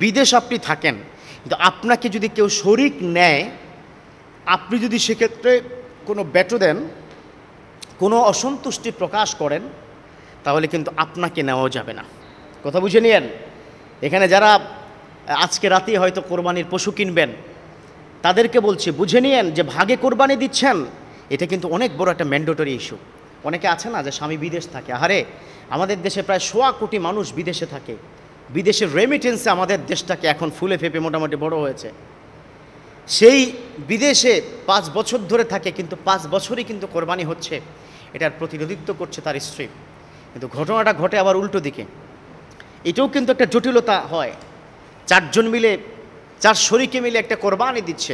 বিদেশ আপনি থাকেন, কিন্তু আপনাকে যদি কেউ শরিক নেয়, আপনি যদি সেক্ষেত্রে কোনো ব্যাটো দেন, কোনো অসন্তুষ্টি প্রকাশ করেন, তাহলে কিন্তু আপনাকে নেওয়া যাবে না। কথা বুঝে নিয়েন। এখানে যারা আজকে রাতে হয়তো কোরবানির পশু কিনবেন, তাদেরকে বলছি বুঝে নিয়েন যে ভাগে কোরবানি দিচ্ছেন, এটা কিন্তু অনেক বড় একটা ম্যান্ডেটরি ইস্যু। অনেকে আছে না যে স্বামী বিদেশ থাকে, আরে আমাদের দেশে প্রায় 1.25 কোটি মানুষ বিদেশে থাকে, বিদেশের রেমিটেন্সে আমাদের দেশটাকে এখন ফুলে ফেপে মোটামুটি বড় হয়েছে। সেই বিদেশে 5 বছর ধরে থাকে, কিন্তু 5 বছরই কিন্তু কোরবানি হচ্ছে, এটার প্রতিনিধিত্ব করছে তার স্ত্রী। কিন্তু ঘটনাটা ঘটে আবার উল্টো দিকে। এটাও কিন্তু একটা জটিলতা হয়। 4 জন মিলে, 4 শরিকে মিলে একটা কোরবানি দিচ্ছে।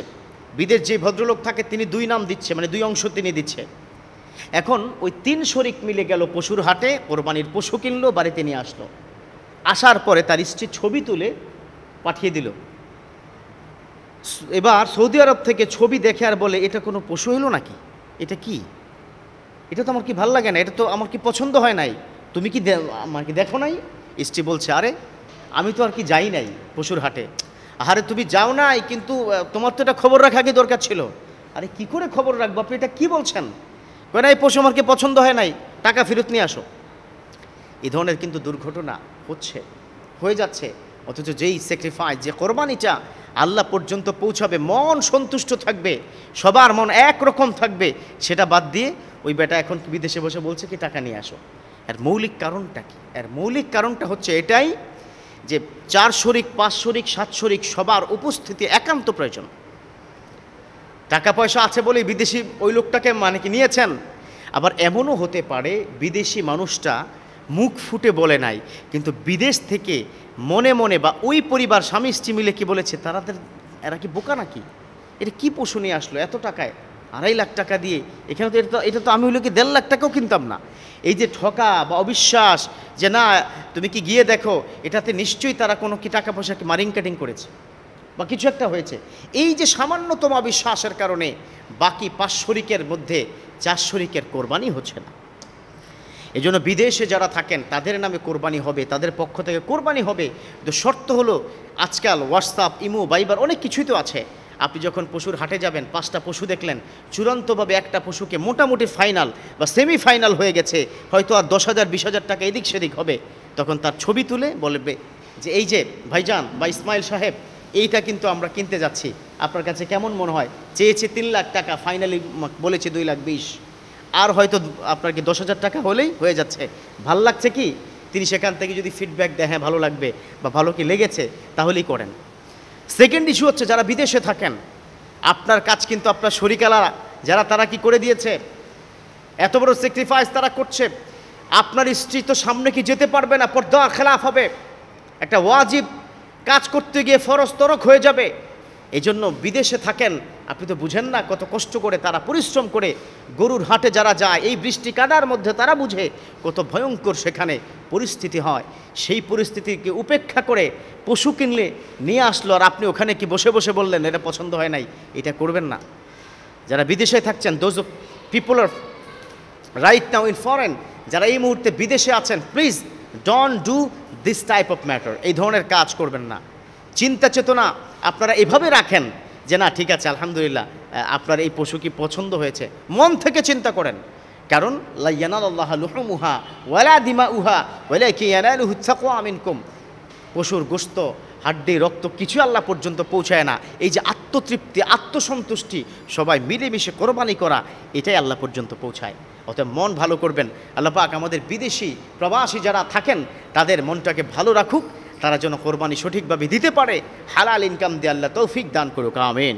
বিদেশ যে ভদ্রলোক থাকে তিনি 2 নাম দিচ্ছে, মানে 2 অংশ তিনি দিচ্ছে। এখন ওই 3 শরিক মিলে গেল পশুর হাটে, কোরবানির পশু কিনলো, বাড়িতে নিয়ে আসলো। আসার পরে তার স্ত্রী ছবি তুলে পাঠিয়ে দিল। এবার সৌদি আরব থেকে ছবি দেখে আর বলে, এটা কোনো পশু হলো নাকি? এটা কি? এটা তো আমার কি ভালো লাগে না, এটা তো আমার কি পছন্দ হয় নাই, তুমি কি আমার কি দেখো নাই? স্ত্রী বলছে, আরে আমি তো আর কি যাই নাই পশুর হাটে। আরে তুমি যাও নাই, কিন্তু তোমার তো এটা খবর রাখা কি দরকার ছিল। আরে কি করে খবর রাখবো, আপনি এটা কি বলছেন? কয় না, এই পশু আমার কি পছন্দ হয় নাই, টাকা ফেরত নিয়ে আসো। এই ধরনের কিন্তু দুর্ঘটনা হয়ে যাচ্ছে। অথচ যেই স্যাক্রিফাইস, যে কোরবানিটা আল্লাহ পর্যন্ত পৌঁছাবে, মন সন্তুষ্ট থাকবে, সবার মন একরকম থাকবে, সেটা বাদ দিয়ে ওই বেটা এখন বিদেশে বসে বলছে কি টাকা নিয়ে আসো। এর মৌলিক কারণটা কি? এর মৌলিক কারণটা হচ্ছে এটাই যে 4 শরিক, 5 শরিক, 7 শরিক সবার উপস্থিতি একান্ত প্রয়োজন। টাকা পয়সা আছে বলেই বিদেশি ওই লোকটাকে মানে কি নিয়েছেন। আবার এমনও হতে পারে বিদেশি মানুষটা মুখ ফুটে বলে নাই, কিন্তু বিদেশ থেকে মনে মনে বা ওই পরিবার স্বামী স্ত্রী মিলে কি বলেছে, এরা কি বোকা নাকি, এটা কি পশু নিয়ে আসলো এত টাকায়, 2.5 লাখ টাকা দিয়ে, এখানে তো এটা তো আমি হলো কি 1.5 লাখ টাকাও কিনতাম না। এই যে ঠকা বা অবিশ্বাস, যে না তুমি কি গিয়ে দেখো, এটাতে নিশ্চয়ই তারা কোনো কি টাকা পয়সা কি মারিং কাটিং করেছে বা কিছু একটা হয়েছে। এই যে সামান্যতম অবিশ্বাসের কারণে বাকি 5 শরিকের মধ্যে 4 শরিকের কোরবানি হচ্ছে না। এই জন্য বিদেশে যারা থাকেন তাদের নামে কোরবানি হবে, তাদের পক্ষ থেকে কোরবানি হবে, কিন্তু শর্ত হলো আজকাল হোয়াটসঅ্যাপ, ইমো, ভাইবার অনেক কিছুই তো আছে। আপনি যখন পশুর হাটে যাবেন, 5টা পশু দেখলেন, চূড়ান্তভাবে একটা পশুকে মোটামুটি ফাইনাল বা সেমিফাইনাল হয়ে গেছে, হয়তো আর 10,000 20,000 টাকা এদিক সেদিক হবে, তখন তার ছবি তুলে বলবে যে এই যে ভাইজান বা ইসমাইল সাহেব, এইটা কিন্তু আমরা কিনতে যাচ্ছি, আপনার কাছে কেমন মনে হয়? চেয়েছে 3 লাখ টাকা, ফাইনালি বলেছে 2,20,000, আর হয়তো আপনার কি 10,000 টাকা হলেই হয়ে যাচ্ছে। ভাল লাগছে কি? তিনি সেখান থেকে যদি ফিডব্যাক দেয়, হ্যাঁ ভালো লাগবে বা ভালো কি লেগেছে, তাহলেই করেন। সেকেন্ড ইস্যু হচ্ছে যারা বিদেশে থাকেন, আপনার কাজ কিন্তু আপনার শরিকালা যারা, তারা কি করে দিয়েছে, এত বড় স্যাক্রিফাইস তারা করছে। আপনার স্ত্রী তো সামনে কি যেতে পারবে না, পর্দা খেলাফ হবে, একটা ওয়াজিব কাজ করতে গিয়ে ফরজ তরক হয়ে যাবে। এই জন্য বিদেশে থাকেন, আপনি তো বুঝেন না কত কষ্ট করে তারা পরিশ্রম করে গরুর হাটে যারা যায়, এই বৃষ্টি কাদার মধ্যে তারা বুঝে কত ভয়ঙ্কর সেখানে পরিস্থিতি হয়। সেই পরিস্থিতিকে উপেক্ষা করে পশু কিনলে নিয়ে আসলো, আর আপনি ওখানে কি বসে বসে বললেন এটা পছন্দ হয় নাই। এটা করবেন না। যারা বিদেশে থাকছেন, those people are right now in foreign, যারা এই মুহূর্তে বিদেশে আছেন, please don't do this type of matter. এই ধরনের কাজ করবেন না। চিন্তা চেতনা আপনারা এভাবে রাখেন যে না ঠিক আছে, আলহামদুলিল্লাহ আপনার এই পশু কি পছন্দ হয়েছে, মন থেকে চিন্তা করেন। কারণ লা ইয়ানালুল্লাহু লুহুমুহা ওয়ালা দিমাউহা ওয়ালাকিন ইয়ানালুহু তাকওয়া মিনকুম। পশুর গোশত, হাড্ডি, রক্ত কিছু আল্লাহ পর্যন্ত পৌঁছায় না। এই যে আত্মতৃপ্তি, আত্মসন্তুষ্টি, সবাই মিলেমিশে কোরবানি করা, এটাই আল্লাহ পর্যন্ত পৌঁছায়। অতএব মন ভালো করবেন। আল্লাহ পাক আমাদের বিদেশি প্রবাসী যারা থাকেন তাদের মনটাকে ভালো রাখুক, তারা যেন কোরবানি সঠিকভাবে দিতে পারে, হালাল ইনকাম দিয়ে আল্লাহ তৌফিক দান করুক, আমিন।